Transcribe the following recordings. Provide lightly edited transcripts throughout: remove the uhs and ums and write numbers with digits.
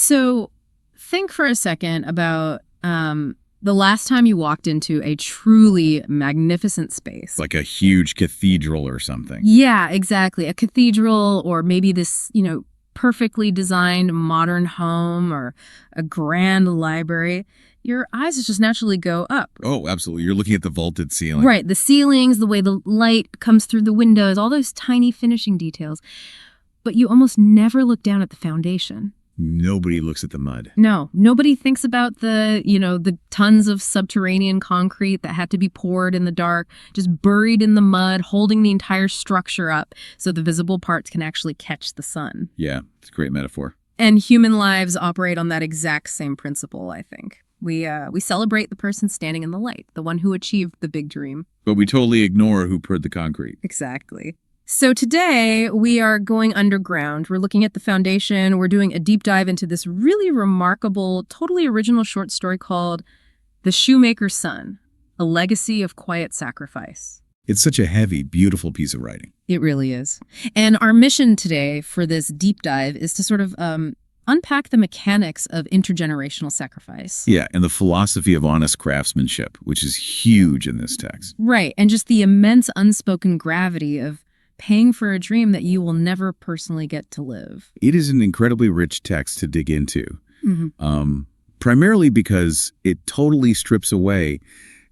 So think for a second about the last time you walked into a truly magnificent space. Like a huge cathedral or something. Yeah, exactly. A cathedral, or maybe this, perfectly designed modern home, or a grand library. Your eyes just naturally go up. Oh, absolutely. You're looking at the vaulted ceiling. Right. The ceilings, the way the light comes through the windows, all those tiny finishing details. But you almost never look down at the foundation. Nobody looks at the mud. No, nobody thinks about the tons of subterranean concrete that had to be poured in the dark, just buried in the mud, holding the entire structure up so the visible parts can actually catch the sun. Yeah, it's a great metaphor. And human lives operate on that exact same principle, I think. We celebrate the person standing in the light, the one who achieved the big dream. But we totally ignore who poured the concrete. Exactly. So today we are going underground. We're looking at the foundation. We're doing a deep dive into this really remarkable, totally original short story called The Shoemaker's Son, A Legacy of Quiet Sacrifice. It's such a heavy, beautiful piece of writing. It really is. And our mission today for this deep dive is to sort of unpack the mechanics of intergenerational sacrifice. Yeah, and the philosophy of honest craftsmanship, which is huge in this text. Right, and just the immense unspoken gravity of paying for a dream that you will never personally get to live. It is an incredibly rich text to dig into, primarily because it totally strips away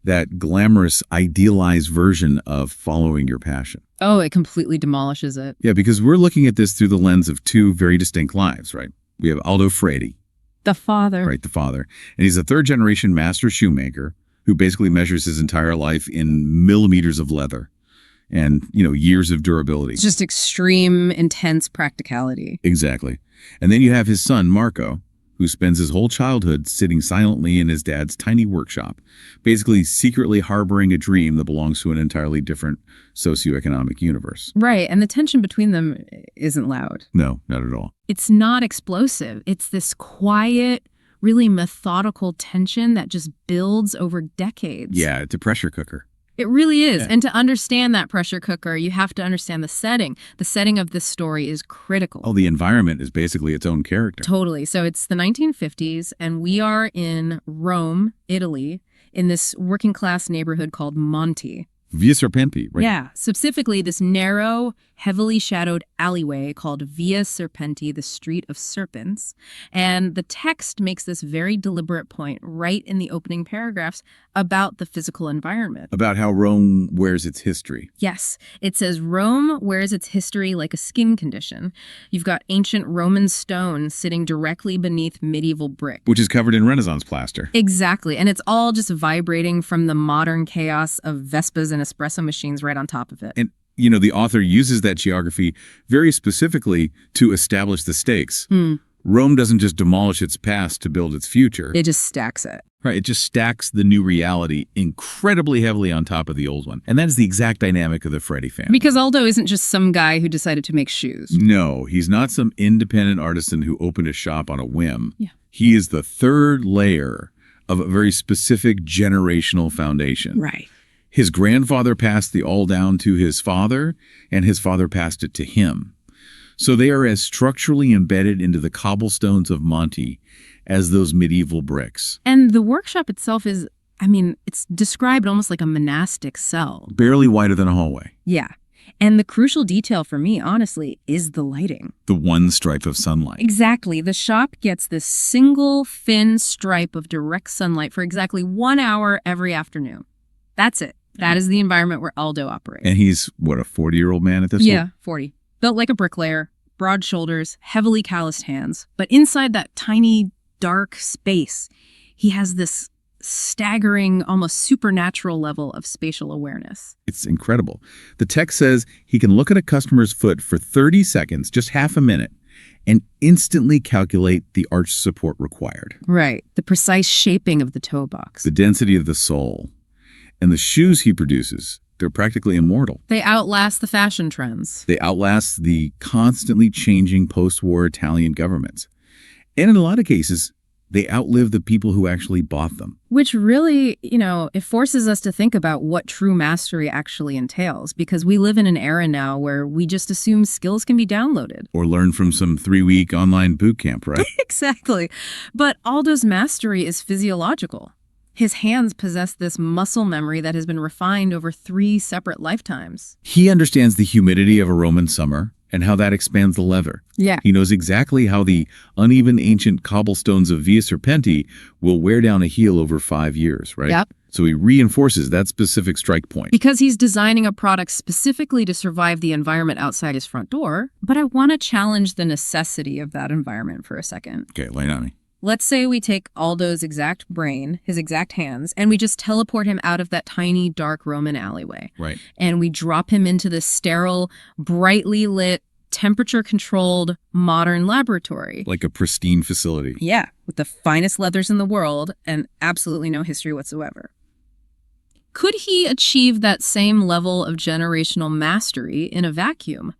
that glamorous, idealized version of following your passion. Oh, it completely demolishes it. Yeah, because we're looking at this through the lens of two very distinct lives, right? We have Aldo Fredi. The father. Right, the father. And he's a third-generation master shoemaker who basically measures his entire life in millimeters of leather and, years of durability. It's just extreme, intense practicality. Exactly. And then you have his son, Marco, who spends his whole childhood sitting silently in his dad's tiny workshop, basically secretly harboring a dream that belongs to an entirely different socioeconomic universe. Right, and the tension between them isn't loud. No, not at all. It's not explosive. It's this quiet, really methodical tension that just builds over decades. Yeah, it's a pressure cooker. It really is. Yeah. And to understand that pressure cooker, you have to understand the setting. The setting of this story is critical. Oh, the environment is basically its own character. Totally. So it's the 1950s, and we are in Rome, Italy, in this working class neighborhood called Monte. Via Serpenti, right? Yeah, specifically this narrow, heavily shadowed alleyway called Via Serpenti, the Street of Serpents. And the text makes this very deliberate point right in the opening paragraphs about the physical environment. About how Rome wears its history. Yes, it says Rome wears its history like a skin condition. You've got ancient Roman stone sitting directly beneath medieval brick. Which is covered in Renaissance plaster. Exactly, and it's all just vibrating from the modern chaos of Vespas and espresso machines right on top of it. And, the author uses that geography very specifically to establish the stakes. Rome doesn't just demolish its past to build its future. It just stacks it. Right, it just stacks the new reality incredibly heavily on top of the old one. And that is the exact dynamic of the Fredi family. Because Aldo isn't just some guy who decided to make shoes. No, he's not some independent artisan who opened a shop on a whim. Yeah. He is the third layer of a very specific generational foundation. Right. His grandfather passed the all down to his father, and his father passed it to him. So they are as structurally embedded into the cobblestones of Monte as those medieval bricks. And the workshop itself is, it's described almost like a monastic cell. Barely wider than a hallway. Yeah. And the crucial detail for me, honestly, is the lighting. The one stripe of sunlight. Exactly. The shop gets this single thin stripe of direct sunlight for exactly 1 hour every afternoon. That's it. That is the environment where Aldo operates. And he's, a 40-year-old man at this point? Yeah, 40. Built like a bricklayer, broad shoulders, heavily calloused hands. But inside that tiny, dark space, he has this staggering, almost supernatural level of spatial awareness. It's incredible. The text says he can look at a customer's foot for 30 seconds, just half a minute, and instantly calculate the arch support required. Right. The precise shaping of the toe box. The density of the sole. And the shoes he produces, they're practically immortal. They outlast the fashion trends. They outlast the constantly changing post-war Italian governments. And in a lot of cases, They outlive the people who actually bought them. Which really, it forces us to think about what true mastery actually entails, because we live in an era now where we just assume skills can be downloaded. Or learn from some 3-week online boot camp, right? Exactly. But Aldo's mastery is physiological. His hands possess this muscle memory that has been refined over 3 separate lifetimes. He understands the humidity of a Roman summer and how that expands the leather. Yeah. He knows exactly how the uneven ancient cobblestones of Via Serpenti will wear down a heel over 5 years, right? Yep. So he reinforces that specific strike point. Because he's designing a product specifically to survive the environment outside his front door. But I want to challenge the necessity of that environment for a second. Okay, lay it on me. Let's say we take Aldo's exact brain, his exact hands, and we just teleport him out of that tiny, dark Roman alleyway. Right. And we drop him into this sterile, brightly lit, temperature-controlled, modern laboratory. Like a pristine facility. Yeah, with the finest leathers in the world and absolutely no history whatsoever. Could he achieve that same level of generational mastery in a vacuum?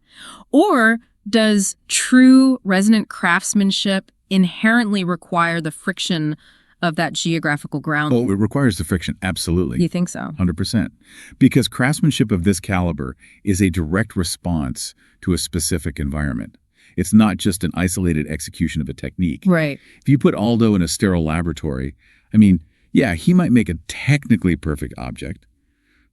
Or does true resonant craftsmanship inherently require the friction of that geographical ground? Oh, it requires the friction, absolutely. You think so? 100%. Because craftsmanship of this caliber is a direct response to a specific environment. It's not just an isolated execution of a technique. Right. If you put Aldo in a sterile laboratory, yeah, he might make a technically perfect object,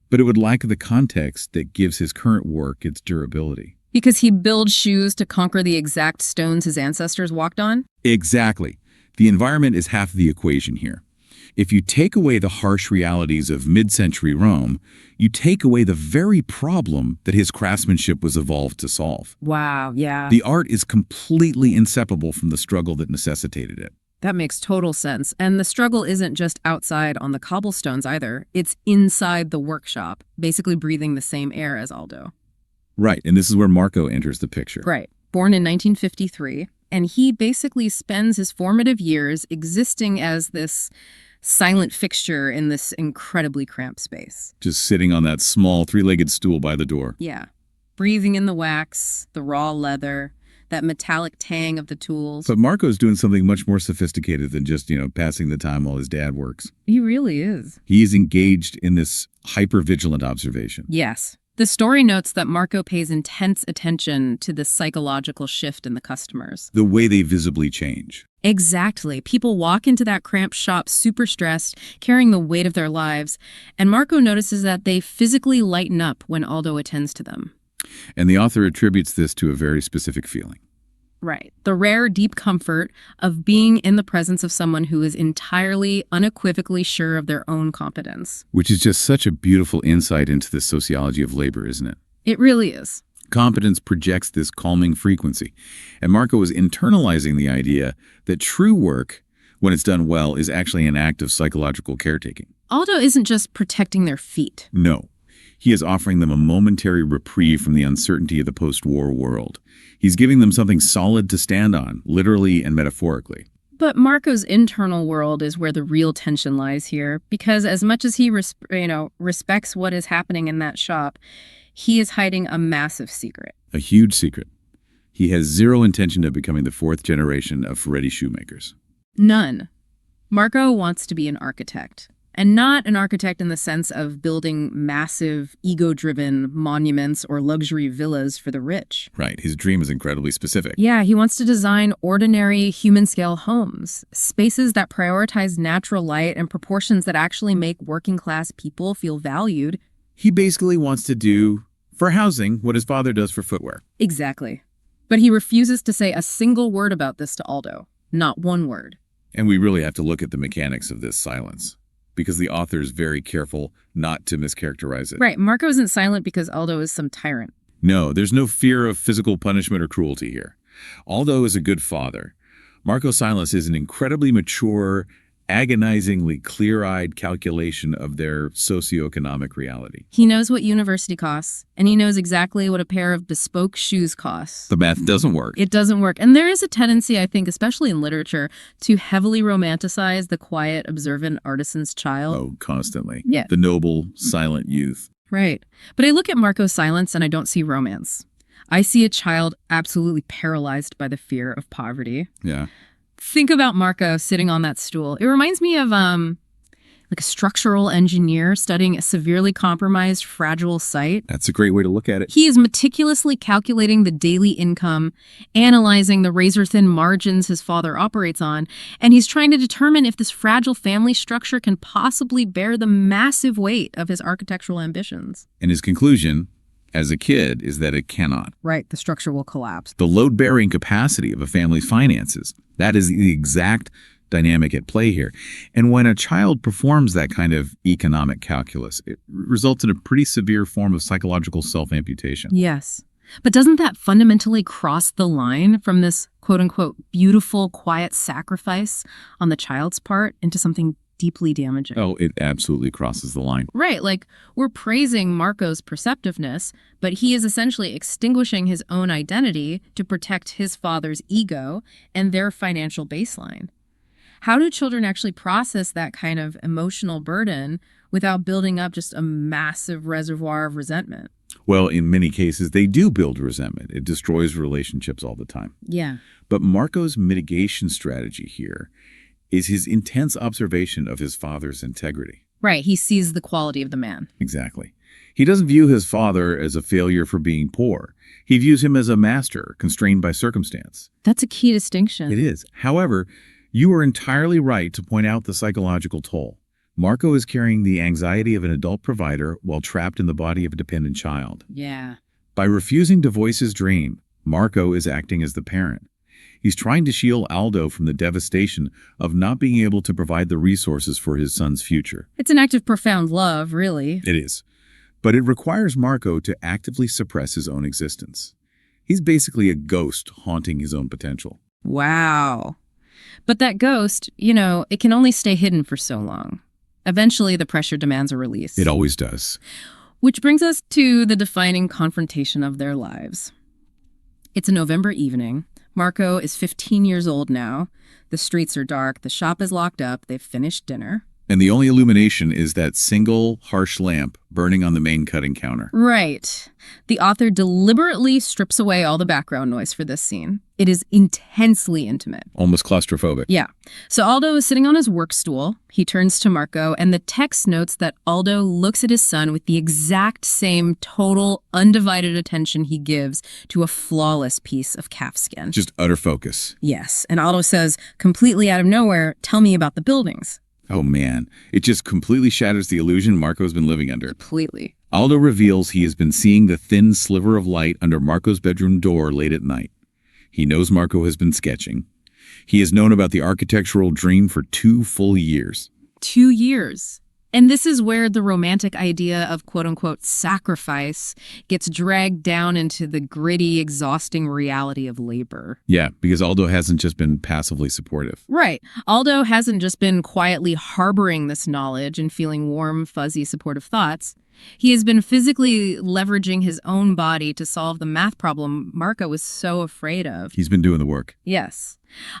but it would lack the context that gives his current work its durability. Because he builds shoes to conquer the exact stones his ancestors walked on? Exactly. The environment is half the equation here. If you take away the harsh realities of mid-century Rome, you take away the very problem that his craftsmanship was evolved to solve. Wow, yeah. The art is completely inseparable from the struggle that necessitated it. That makes total sense. And the struggle isn't just outside on the cobblestones either. It's inside the workshop, basically breathing the same air as Aldo. Right, and this is where Marco enters the picture. Right. Born in 1953, and he basically spends his formative years existing as this silent fixture in this incredibly cramped space. Just sitting on that small 3-legged stool by the door. Yeah. Breathing in the wax, the raw leather, that metallic tang of the tools. But Marco's doing something much more sophisticated than just, passing the time while his dad works. He really is. He is engaged in this hyper-vigilant observation. Yes. The story notes that Marco pays intense attention to the psychological shift in the customers. The way they visibly change. Exactly. People walk into that cramped shop super stressed, carrying the weight of their lives, and Marco notices that they physically lighten up when Aldo attends to them. And the author attributes this to a very specific feeling. Right. The rare, deep comfort of being in the presence of someone who is entirely, unequivocally sure of their own competence. Which is just such a beautiful insight into the sociology of labor, isn't it? It really is. Competence projects this calming frequency. And Marco is internalizing the idea that true work, when it's done well, is actually an act of psychological caretaking. Aldo isn't just protecting their feet. No. He is offering them a momentary reprieve from the uncertainty of the post-war world. He's giving them something solid to stand on, literally and metaphorically. But Marco's internal world is where the real tension lies here, because as much as he respects what is happening in that shop, he is hiding a massive secret. A huge secret. He has zero intention of becoming the 4th generation of Ferretti shoemakers. None. Marco wants to be an architect. And not an architect in the sense of building massive, ego-driven monuments or luxury villas for the rich. Right. His dream is incredibly specific. Yeah, he wants to design ordinary human-scale homes, spaces that prioritize natural light and proportions that actually make working-class people feel valued. He basically wants to do, for housing, what his father does for footwear. Exactly. But he refuses to say a single word about this to Aldo. Not one word. And we really have to look at the mechanics of this silence, because the author is very careful not to mischaracterize it. Right. Marco isn't silent because Aldo is some tyrant. No, there's no fear of physical punishment or cruelty here. Aldo is a good father. Marco's silence is an incredibly mature, agonizingly clear-eyed calculation of their socioeconomic reality. He knows what university costs, and he knows exactly what a pair of bespoke shoes costs. The math doesn't work. It doesn't work. And there is a tendency, I think, especially in literature, to heavily romanticize the quiet, observant artisan's child. Oh, constantly. Yeah. The noble, silent youth. Right. But I look at Marco's silence and I don't see romance. I see a child absolutely paralyzed by the fear of poverty. Yeah. Think about Marco sitting on that stool. It reminds me of like a structural engineer studying a severely compromised, fragile site. That's a great way to look at it. He is meticulously calculating the daily income, analyzing the razor-thin margins his father operates on, and he's trying to determine if this fragile family structure can possibly bear the massive weight of his architectural ambitions. And his conclusion, as a kid, is that it cannot. Right, the structure will collapse. The load-bearing capacity of a family's finances, that is the exact dynamic at play here. And when a child performs that kind of economic calculus, it results in a pretty severe form of psychological self-amputation. Yes. But doesn't that fundamentally cross the line from this quote-unquote beautiful, quiet sacrifice on the child's part into something deeply damaging? Oh, it absolutely crosses the line. Right, like we're praising Marco's perceptiveness, but he is essentially extinguishing his own identity to protect his father's ego and their financial baseline. How do children actually process that kind of emotional burden without building up just a massive reservoir of resentment? Well, in many cases, they do build resentment. It destroys relationships all the time. Yeah. But Marco's mitigation strategy here is his intense observation of his father's integrity. Right, he sees the quality of the man. Exactly. He doesn't view his father as a failure for being poor. He views him as a master constrained by circumstance. That's a key distinction. It is. However, you are entirely right to point out the psychological toll. Marco is carrying the anxiety of an adult provider while trapped in the body of a dependent child. Yeah. By refusing to voice his dream, Marco is acting as the parent. He's trying to shield Aldo from the devastation of not being able to provide the resources for his son's future. It's an act of profound love, really. It is. But it requires Marco to actively suppress his own existence. He's basically a ghost haunting his own potential. Wow. But that ghost, it can only stay hidden for so long. Eventually, the pressure demands a release. It always does. Which brings us to the defining confrontation of their lives. It's a November evening. Marco is 15 years old now. The streets are dark. The shop is locked up. They've finished dinner. And the only illumination is that single, harsh lamp burning on the main cutting counter. Right. The author deliberately strips away all the background noise for this scene. It is intensely intimate. Almost claustrophobic. Yeah. So Aldo is sitting on his work stool. He turns to Marco, and the text notes that Aldo looks at his son with the exact same total, undivided attention he gives to a flawless piece of calfskin. Just utter focus. Yes. And Aldo says, completely out of nowhere, tell me about the buildings. Oh man, it just completely shatters the illusion Marco's been living under. Completely. Aldo reveals he has been seeing the thin sliver of light under Marco's bedroom door late at night. He knows Marco has been sketching. He has known about the architectural dream for 2 full years. 2 years. And this is where the romantic idea of quote-unquote sacrifice gets dragged down into the gritty, exhausting reality of labor. Yeah, because Aldo hasn't just been passively supportive. Right. Aldo hasn't just been quietly harboring this knowledge and feeling warm, fuzzy, supportive thoughts. He has been physically leveraging his own body to solve the math problem Marco was so afraid of. He's been doing the work. Yes.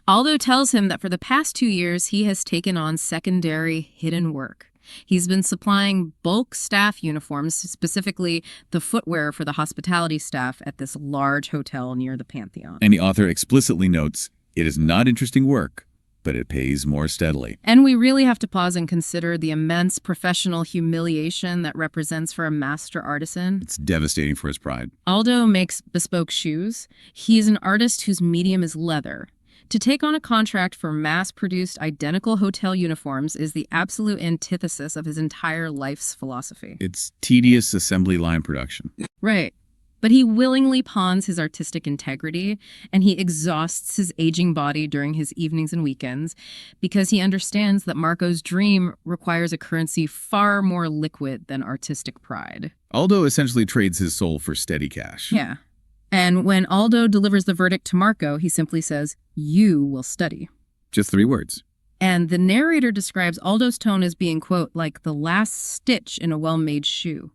Aldo tells him that for the past 2 years, he has taken on secondary, hidden work. He's been supplying bulk staff uniforms, specifically the footwear for the hospitality staff at this large hotel near the Pantheon. And the author explicitly notes, it is not interesting work, but it pays more steadily. And we really have to pause and consider the immense professional humiliation that represents for a master artisan. It's devastating for his pride. Aldo makes bespoke shoes. He is an artist whose medium is leather. To take on a contract for mass-produced identical hotel uniforms is the absolute antithesis of his entire life's philosophy. It's tedious assembly line production. Right. But he willingly pawns his artistic integrity, and he exhausts his aging body during his evenings and weekends because he understands that Marco's dream requires a currency far more liquid than artistic pride. Aldo essentially trades his soul for steady cash. Yeah. And when Aldo delivers the verdict to Marco, he simply says, "You will study." Just 3 words. And the narrator describes Aldo's tone as being, quote, like the last stitch in a well-made shoe.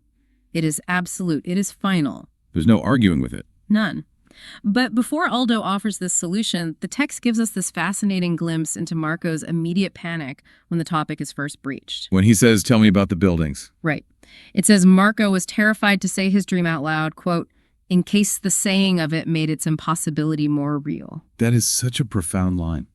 It is absolute. It is final. There's no arguing with it. None. But before Aldo offers this solution, the text gives us this fascinating glimpse into Marco's immediate panic when the topic is first breached. When he says, tell me about the buildings. Right. It says Marco was terrified to say his dream out loud, quote, in case the saying of it made its impossibility more real. That is such a profound line.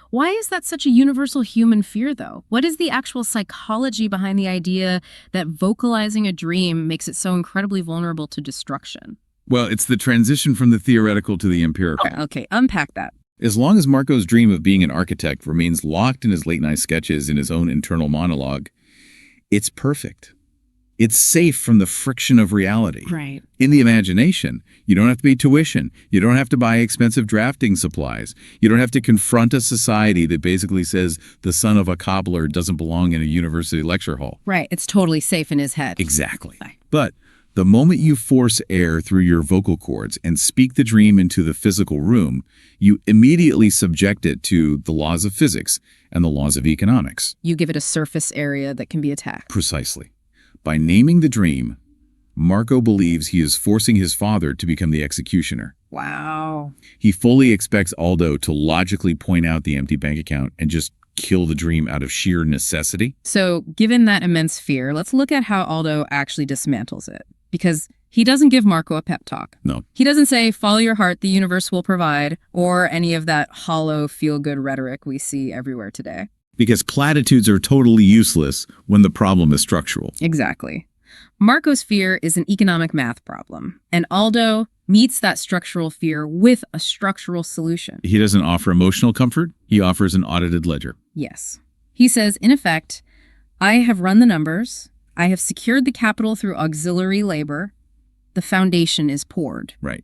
Why is that such a universal human fear, though? What is the actual psychology behind the idea that vocalizing a dream makes it so incredibly vulnerable to destruction? Well, it's the transition from the theoretical to the empirical. Okay, unpack that. As long as Marco's dream of being an architect remains locked in his late-night sketches in his own internal monologue, it's perfect. It's safe from the friction of reality. Right. In the imagination, you don't have to pay tuition. You don't have to buy expensive drafting supplies. You don't have to confront a society that basically says the son of a cobbler doesn't belong in a university lecture hall. Right. It's totally safe in his head. Exactly. But the moment you force air through your vocal cords and speak the dream into the physical room, you immediately subject it to the laws of physics and the laws of economics. You give it a surface area that can be attacked. Precisely. By naming the dream, Marco believes he is forcing his father to become the executioner. Wow. He fully expects Aldo to logically point out the empty bank account and just kill the dream out of sheer necessity. So, given that immense fear, let's look at how Aldo actually dismantles it. Because he doesn't give Marco a pep talk. No. He doesn't say, follow your heart, the universe will provide, or any of that hollow, feel-good rhetoric we see everywhere today. Because platitudes are totally useless when the problem is structural. Exactly. Marco's fear is an economic math problem, and Aldo meets that structural fear with a structural solution. He doesn't offer emotional comfort, he offers an audited ledger. Yes. He says, in effect, I have run the numbers, I have secured the capital through auxiliary labor, the foundation is poured. Right.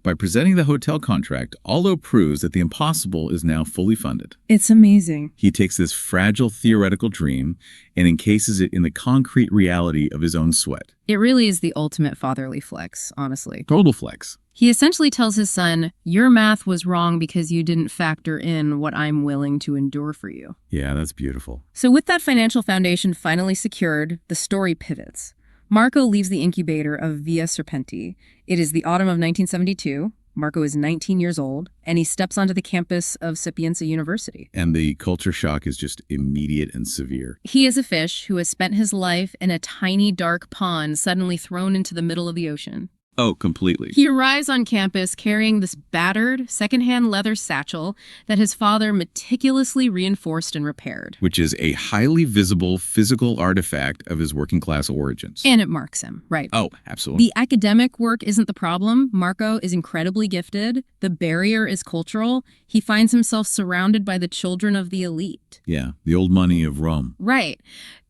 By presenting the hotel contract, Aldo proves that the impossible is now fully funded. It's amazing. He takes this fragile theoretical dream and encases it in the concrete reality of his own sweat. It really is the ultimate fatherly flex, honestly. Total flex. He essentially tells his son, your math was wrong because you didn't factor in what I'm willing to endure for you. Yeah, that's beautiful. So with that financial foundation finally secured, the story pivots. Marco leaves the incubator of Via Serpenti. It is the autumn of 1972. Marco is 19 years old, and he steps onto the campus of Sapienza University. And the culture shock is just immediate and severe. He is a fish who has spent his life in a tiny, dark pond suddenly thrown into the middle of the ocean. Oh, completely. He arrives on campus carrying this battered, secondhand leather satchel that his father meticulously reinforced and repaired. Which is a highly visible physical artifact of his working class origins. And it marks him, right? Oh, absolutely. The academic work isn't the problem. Marco is incredibly gifted. The barrier is cultural. He finds himself surrounded by the children of the elite. Yeah, the old money of Rome. Right.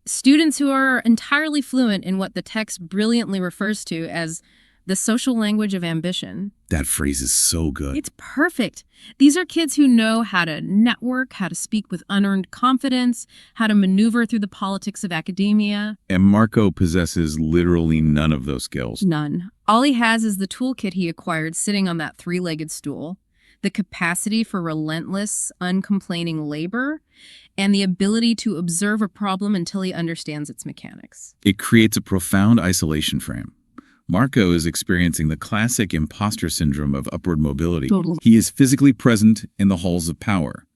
Students who are entirely fluent in what the text brilliantly refers to as the social language of ambition. That phrase is so good. It's perfect. These are kids who know how to network, how to speak with unearned confidence, how to maneuver through the politics of academia. And Marco possesses literally none of those skills. None. All he has is the toolkit he acquired sitting on that three-legged stool, the capacity for relentless, uncomplaining labor, and the ability to observe a problem until he understands its mechanics. It creates a profound isolation frame. Marco is experiencing the classic imposter syndrome of upward mobility. Totally. He is physically present in the halls of power,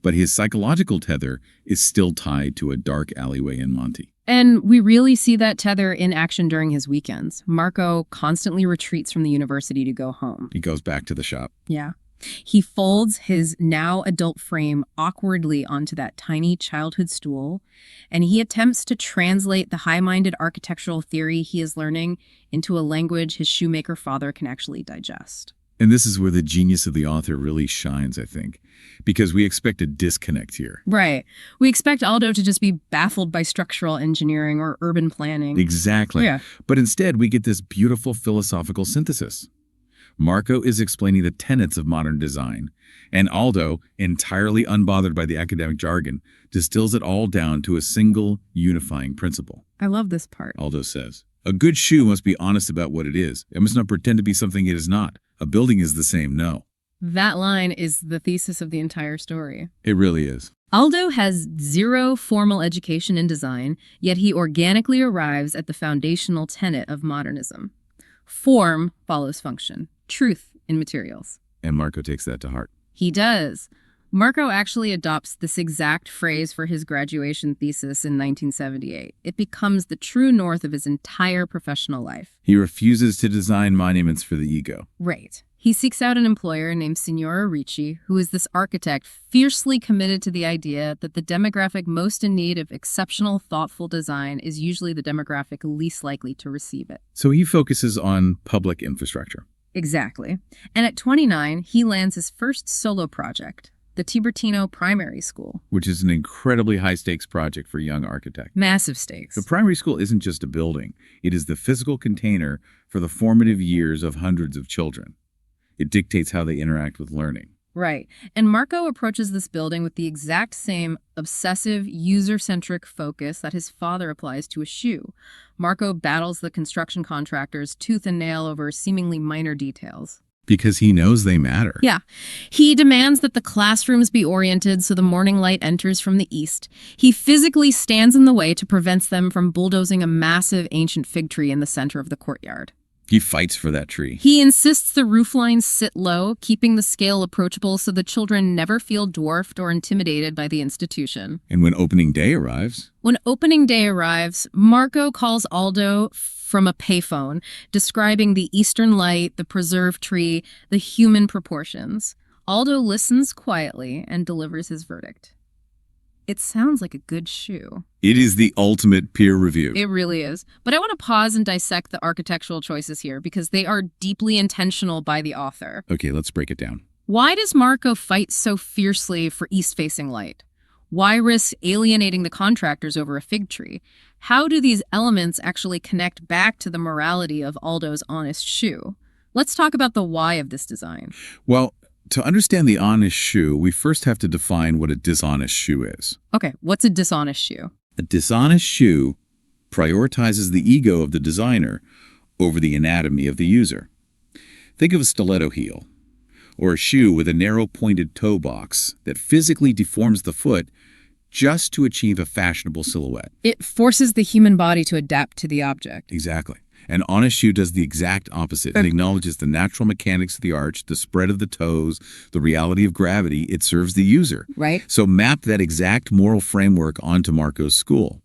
but his psychological tether is still tied to a dark alleyway in Monte. And we really see that tether in action during his weekends. Marco constantly retreats from the university to go home. He goes back to the shop. Yeah. He folds his now adult frame awkwardly onto that tiny childhood stool, and he attempts to translate the high-minded architectural theory he is learning into a language his shoemaker father can actually digest. And this is where the genius of the author really shines, I think, because we expect a disconnect here. Right. We expect Aldo to just be baffled by structural engineering or urban planning. Exactly. Yeah. But instead, we get this beautiful philosophical synthesis. Marco is explaining the tenets of modern design, and Aldo, entirely unbothered by the academic jargon, distills it all down to a single unifying principle. I love this part. Aldo says, a good shoe must be honest about what it is. It must not pretend to be something it is not. A building is the same, no. That line is the thesis of the entire story. It really is. Aldo has zero formal education in design, yet he organically arrives at the foundational tenet of modernism. Form follows function. Truth in materials. And Marco takes that to heart. He does. Marco actually adopts this exact phrase for his graduation thesis in 1978. It becomes the true north of his entire professional life. He refuses to design monuments for the ego. Right. He seeks out an employer named Signora Ricci, who is this architect fiercely committed to the idea that the demographic most in need of exceptional, thoughtful design is usually the demographic least likely to receive it. So he focuses on public infrastructure. Exactly. And at 29, he lands his first solo project, the Tiburtino Primary School. Which is an incredibly high-stakes project for a young architect. Massive stakes. The primary school isn't just a building. It is the physical container for the formative years of hundreds of children. It dictates how they interact with learning. Right. And Marco approaches this building with the exact same obsessive, user-centric focus that his father applies to a shoe. Marco battles the construction contractors tooth and nail over seemingly minor details. Because he knows they matter. Yeah. He demands that the classrooms be oriented so the morning light enters from the east. He physically stands in the way to prevent them from bulldozing a massive ancient fig tree in the center of the courtyard. He fights for that tree. He insists the rooflines sit low, keeping the scale approachable so the children never feel dwarfed or intimidated by the institution. And when opening day arrives... Marco calls Aldo from a payphone, describing the eastern light, the preserved tree, the human proportions. Aldo listens quietly and delivers his verdict. It sounds like a good shoe. It is the ultimate peer review. It really is. But I want to pause and dissect the architectural choices here because they are deeply intentional by the author. Okay, let's break it down. Why does Marco fight so fiercely for east-facing light? Why risk alienating the contractors over a fig tree? How do these elements actually connect back to the morality of Aldo's honest shoe? Let's talk about the why of this design. Well, to understand the honest shoe, we first have to define what a dishonest shoe is. Okay, what's a dishonest shoe? A dishonest shoe prioritizes the ego of the designer over the anatomy of the user. Think of a stiletto heel, or a shoe with a narrow pointed toe box that physically deforms the foot just to achieve a fashionable silhouette. It forces the human body to adapt to the object. Exactly. An honest shoe does the exact opposite. It acknowledges the natural mechanics of the arch, the spread of the toes, the reality of gravity. It serves the user. Right. So map that exact moral framework onto Marco's school.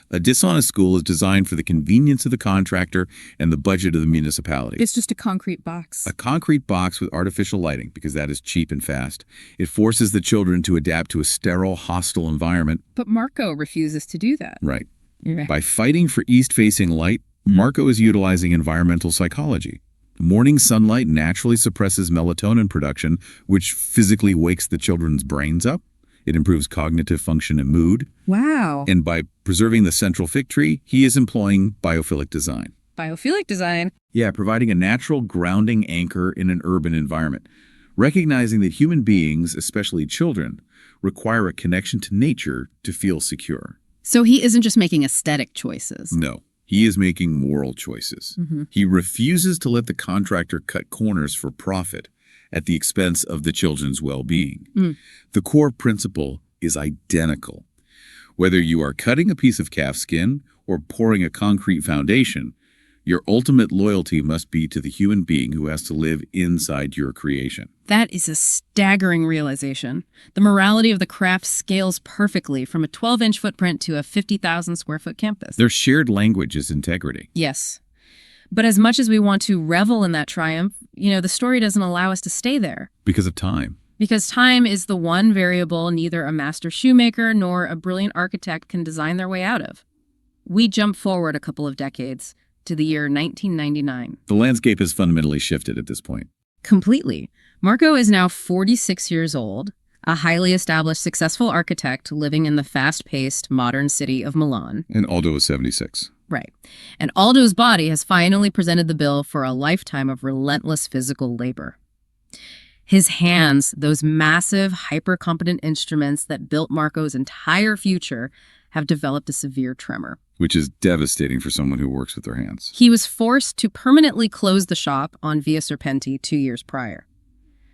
A dishonest school is designed for the convenience of the contractor and the budget of the municipality. It's just a concrete box. A concrete box with artificial lighting, because that is cheap and fast. It forces the children to adapt to a sterile, hostile environment. But Marco refuses to do that. Right. Yeah. By fighting for east-facing light, Marco is utilizing environmental psychology. Morning sunlight naturally suppresses melatonin production, which physically wakes the children's brains up. It improves cognitive function and mood. Wow. And by preserving the central fig tree, he is employing biophilic design. Biophilic design? Yeah, providing a natural grounding anchor in an urban environment. Recognizing that human beings, especially children, require a connection to nature to feel secure. So he isn't just making aesthetic choices. No. He is making moral choices. He refuses to let the contractor cut corners for profit at the expense of the children's well-being. The core principle is identical. Whether you are cutting a piece of calf skin or pouring a concrete foundation, your ultimate loyalty must be to the human being who has to live inside your creation. That is a staggering realization. The morality of the craft scales perfectly from a 12-inch footprint to a 50,000 square foot campus. Their shared language is integrity. Yes. But as much as we want to revel in that triumph, the story doesn't allow us to stay there. Because of time. Because time is the one variable neither a master shoemaker nor a brilliant architect can design their way out of. We jump forward a couple of decades to the year 1999. The landscape has fundamentally shifted at this point. Completely. Marco is now 46 years old, a highly established, successful architect living in the fast-paced, modern city of Milan. And Aldo is 76. Right. And Aldo's body has finally presented the bill for a lifetime of relentless physical labor. His hands, those massive, hyper-competent instruments that built Marco's entire future, have developed a severe tremor. Which is devastating for someone who works with their hands. He was forced to permanently close the shop on Via Serpenti 2 years prior.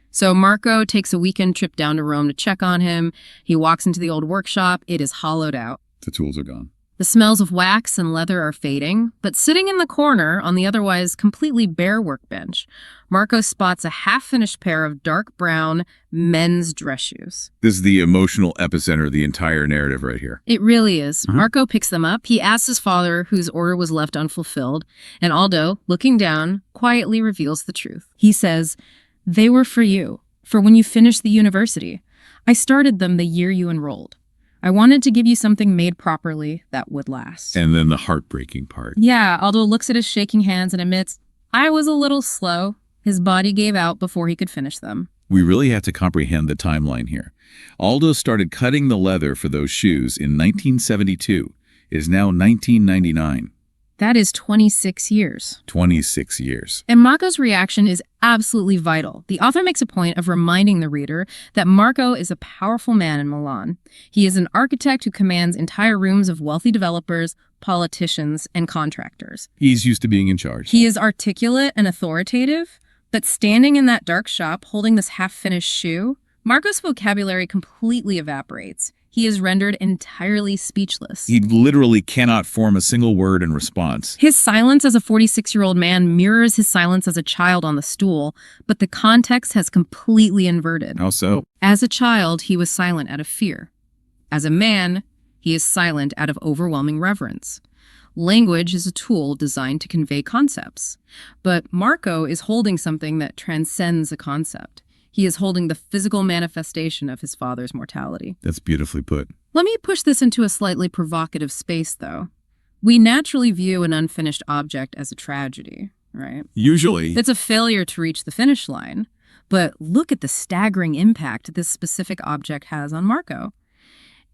So Marco takes a weekend trip down to Rome to check on him. He walks into the old workshop. It is hollowed out. The tools are gone. The smells of wax and leather are fading, but sitting in the corner on the otherwise completely bare workbench, Marco spots a half-finished pair of dark brown men's dress shoes. This is the emotional epicenter of the entire narrative right here. It really is. Marco picks them up. He asks his father, whose order was left unfulfilled, and Aldo, looking down, quietly reveals the truth. He says, "They were for you, for when you finished the university. I started them the year you enrolled. I wanted to give you something made properly that would last." And then the heartbreaking part. Yeah, Aldo looks at his shaking hands and admits, "I was a little slow." His body gave out before he could finish them. We really have to comprehend the timeline here. Aldo started cutting the leather for those shoes in 1972. It is now 1999. That is 26 years. 26 years. And Marco's reaction is absolutely vital. The author makes a point of reminding the reader that Marco is a powerful man in Milan. He is an architect who commands entire rooms of wealthy developers, politicians, and contractors. He's used to being in charge. He is articulate and authoritative, but standing in that dark shop holding this half-finished shoe, Marco's vocabulary completely evaporates. He is rendered entirely speechless. He literally cannot form a single word in response. His silence as a 46-year-old man mirrors his silence as a child on the stool, but the context has completely inverted. How so? As a child, he was silent out of fear. As a man, he is silent out of overwhelming reverence. Language is a tool designed to convey concepts, but Marco is holding something that transcends a concept. He is holding the physical manifestation of his father's mortality. That's beautifully put. Let me push this into a slightly provocative space, though. We naturally view an unfinished object as a tragedy, right? Usually. It's a failure to reach the finish line. But look at the staggering impact this specific object has on Marco.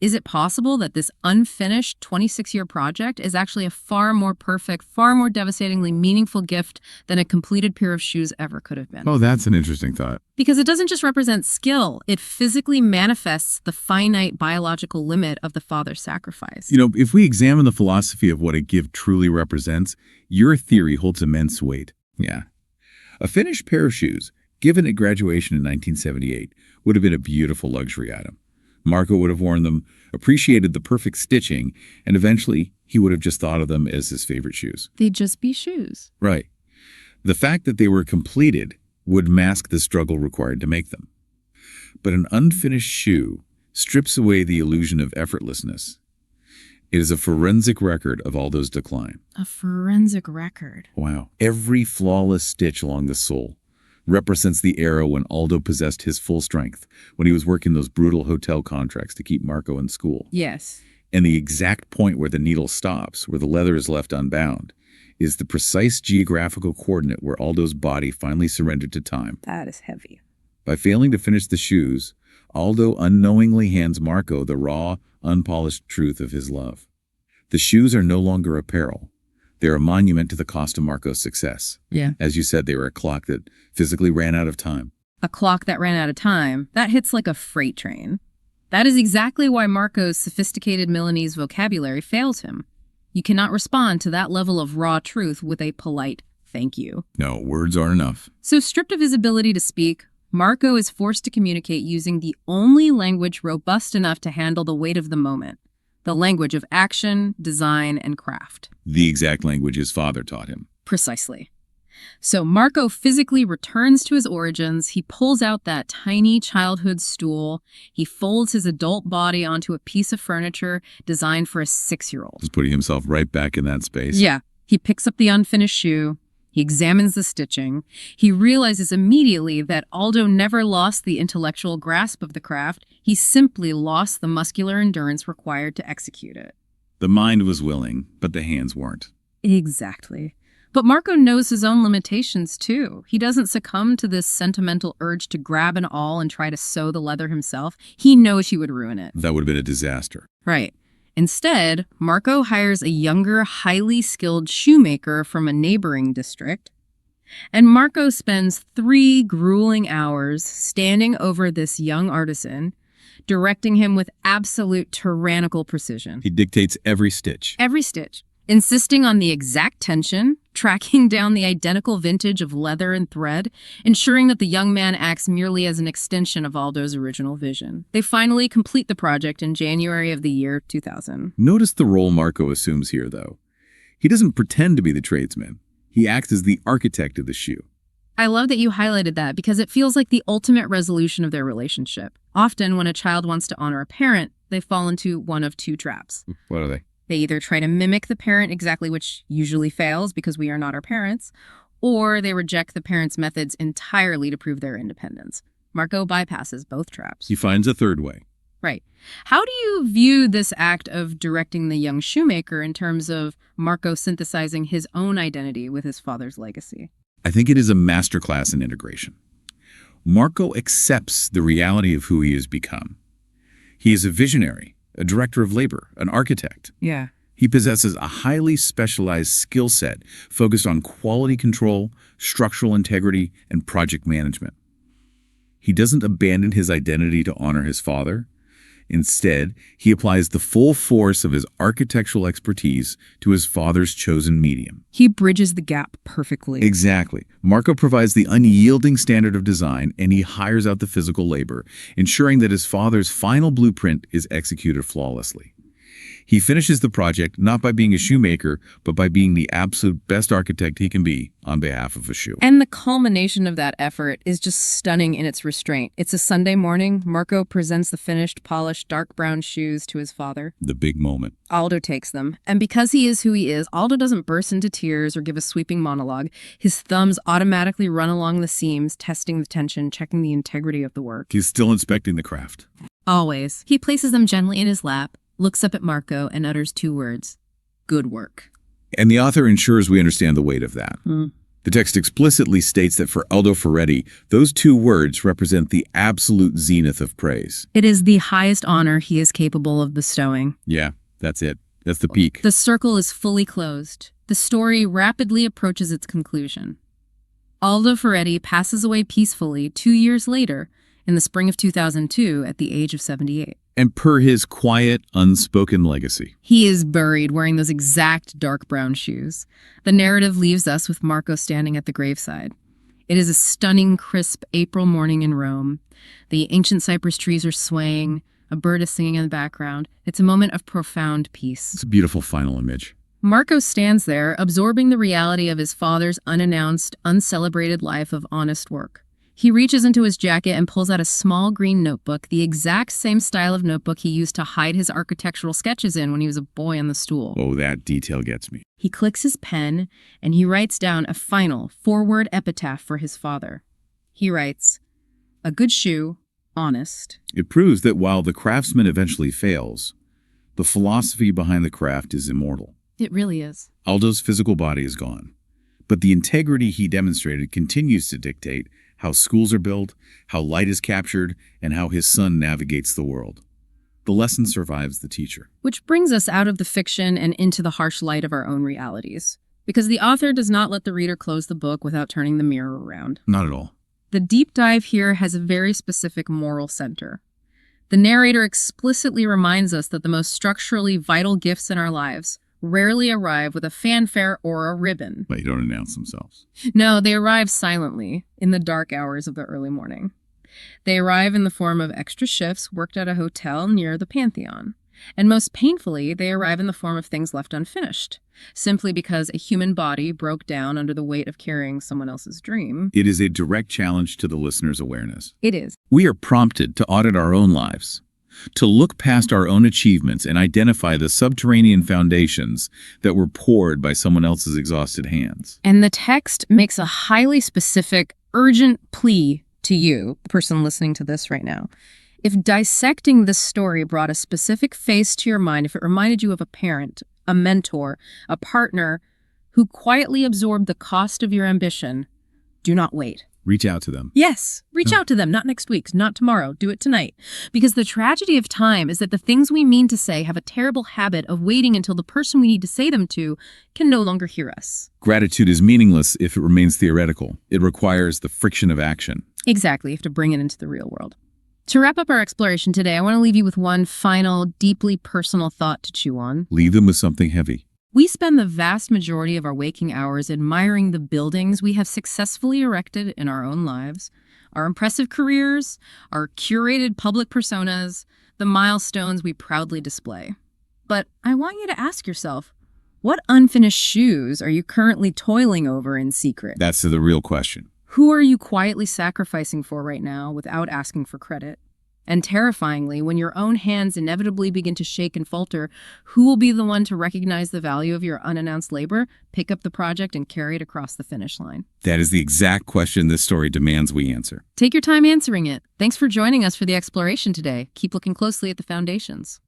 Is it possible that this unfinished 26-year project is actually a far more perfect, far more devastatingly meaningful gift than a completed pair of shoes ever could have been? Oh, that's an interesting thought. Because it doesn't just represent skill, it physically manifests the finite biological limit of the father's sacrifice. You know, if we examine the philosophy of what a gift truly represents, your theory holds immense weight. Yeah. A finished pair of shoes, given at graduation in 1978, would have been a beautiful luxury item. Marco would have worn them, appreciated the perfect stitching, and eventually he would have just thought of them as his favorite shoes. They'd just be shoes. Right. The fact that they were completed would mask the struggle required to make them. But an unfinished shoe strips away the illusion of effortlessness. It is a forensic record of Aldo's decline. A forensic record. Wow. Every flawless stitch along the sole represents the era when Aldo possessed his full strength, when he was working those brutal hotel contracts to keep Marco in school. Yes. And the exact point where the needle stops, where the leather is left unbound, is the precise geographical coordinate where Aldo's body finally surrendered to time. That is heavy. By failing to finish the shoes, Aldo unknowingly hands Marco the raw, unpolished truth of his love. The shoes are no longer apparel. They're a monument to the cost of Marco's success. Yeah. As you said, they were a clock that physically ran out of time. A clock that ran out of time. That hits like a freight train. That is exactly why Marco's sophisticated Milanese vocabulary fails him. You cannot respond to that level of raw truth with a polite thank you. No, words aren't enough. So stripped of his ability to speak, Marco is forced to communicate using the only language robust enough to handle the weight of the moment. The language of action, design, and craft. The exact language his father taught him. Precisely. So Marco physically returns to his origins. He pulls out that tiny childhood stool. He folds his adult body onto a piece of furniture designed for a 6-year-old. Just putting himself right back in that space. Yeah. He picks up the unfinished shoe. He examines the stitching. He realizes immediately that Aldo never lost the intellectual grasp of the craft. He simply lost the muscular endurance required to execute it. The mind was willing, but the hands weren't. Exactly. But Marco knows his own limitations, too. He doesn't succumb to this sentimental urge to grab an awl and try to sew the leather himself. He knows he would ruin it. That would have been a disaster. Right. Instead, Marco hires a younger, highly skilled shoemaker from a neighboring district. And Marco spends 3 grueling hours standing over this young artisan, directing him with absolute tyrannical precision. He dictates every stitch. Every stitch. insisting on the exact tension, tracking down the identical vintage of leather and thread, ensuring that the young man acts merely as an extension of Aldo's original vision. They finally complete the project in January of the year 2000. Notice the role Marco assumes here, though. He doesn't pretend to be the tradesman. He acts as the architect of the shoe. I love that you highlighted that because it feels like the ultimate resolution of their relationship. Often, when a child wants to honor a parent, they fall into one of two traps. What are they? They either try to mimic the parent exactly, which usually fails because we are not our parents, or they reject the parent's methods entirely to prove their independence. Marco bypasses both traps. He finds a third way. Right. How do you view this act of directing the young shoemaker in terms of Marco synthesizing his own identity with his father's legacy? I think it is a masterclass in integration. Marco accepts the reality of who he has become. He is a visionary, a director of labor, an architect. Yeah. He possesses a highly specialized skill set focused on quality control, structural integrity, and project management. He doesn't abandon his identity to honor his father. Instead, he applies the full force of his architectural expertise to his father's chosen medium. He bridges the gap perfectly. Exactly. Marco provides the unyielding standard of design, and he hires out the physical labor, ensuring that his father's final blueprint is executed flawlessly. He finishes the project not by being a shoemaker, but by being the absolute best architect he can be on behalf of a shoe. And the culmination of that effort is just stunning in its restraint. It's a Sunday morning. Marco presents the finished, polished, dark brown shoes to his father. The big moment. Aldo takes them. And because he is who he is, Aldo doesn't burst into tears or give a sweeping monologue. His thumbs automatically run along the seams, testing the tension, checking the integrity of the work. He's still inspecting the craft. Always. He places them gently in his lap, looks up at Marco, and utters two words: good work. And the author ensures we understand the weight of that. The text explicitly states that for Aldo Ferretti, those two words represent the absolute zenith of praise. It is the highest honor he is capable of bestowing. Yeah, that's it. That's the peak. The circle is fully closed. The story rapidly approaches its conclusion. Aldo Ferretti passes away peacefully 2 years later, in the spring of 2002, at the age of 78. And per his quiet, unspoken legacy. He is buried wearing those exact dark brown shoes. The narrative leaves us with Marco standing at the graveside. It is a stunning, crisp April morning in Rome. The ancient cypress trees are swaying. A bird is singing in the background. It's a moment of profound peace. It's a beautiful final image. Marco stands there, absorbing the reality of his father's unannounced, uncelebrated life of honest work. He reaches into his jacket and pulls out a small green notebook, the exact same style of notebook he used to hide his architectural sketches in when he was a boy on the stool. Oh, that detail gets me. He clicks his pen and he writes down a final four-word epitaph for his father. He writes, "A good shoe, honest." It proves that while the craftsman eventually fails, the philosophy behind the craft is immortal. It really is. Aldo's physical body is gone, but the integrity he demonstrated continues to dictate how schools are built, how light is captured, and how his son navigates the world. The lesson survives the teacher. Which brings us out of the fiction and into the harsh light of our own realities. Because the author does not let the reader close the book without turning the mirror around. Not at all. The deep dive here has a very specific moral center. The narrator explicitly reminds us that the most structurally vital gifts in our lives rarely arrive with a fanfare or a ribbon. They don't announce themselves. No, they arrive silently in the dark hours of the early morning. They arrive in the form of extra shifts worked at a hotel near the Pantheon. And most painfully, they arrive in the form of things left unfinished, simply because a human body broke down under the weight of carrying someone else's dream. It is a direct challenge to the listener's awareness. It is. We are prompted to audit our own lives, to look past our own achievements and identify the subterranean foundations that were poured by someone else's exhausted hands. And the text makes a highly specific, urgent plea to you, the person listening to this right now. If dissecting this story brought a specific face to your mind, if it reminded you of a parent, a mentor, a partner who quietly absorbed the cost of your ambition, do not wait. Reach out to them. Yes, reach out to them, not next week, not tomorrow, do it tonight. Because the tragedy of time is that the things we mean to say have a terrible habit of waiting until the person we need to say them to can no longer hear us. Gratitude is meaningless if it remains theoretical. It requires the friction of action. Exactly, you have to bring it into the real world. To wrap up our exploration today, I want to leave you with one final, deeply personal thought to chew on. Leave them with something heavy. We spend the vast majority of our waking hours admiring the buildings we have successfully erected in our own lives, our impressive careers, our curated public personas, the milestones we proudly display. But I want you to ask yourself, what unfinished shoes are you currently toiling over in secret? That's the real question. Who are you quietly sacrificing for right now without asking for credit? And terrifyingly, when your own hands inevitably begin to shake and falter, who will be the one to recognize the value of your unannounced labor, pick up the project, and carry it across the finish line? That is the exact question this story demands we answer. Take your time answering it. Thanks for joining us for the exploration today. Keep looking closely at the foundations.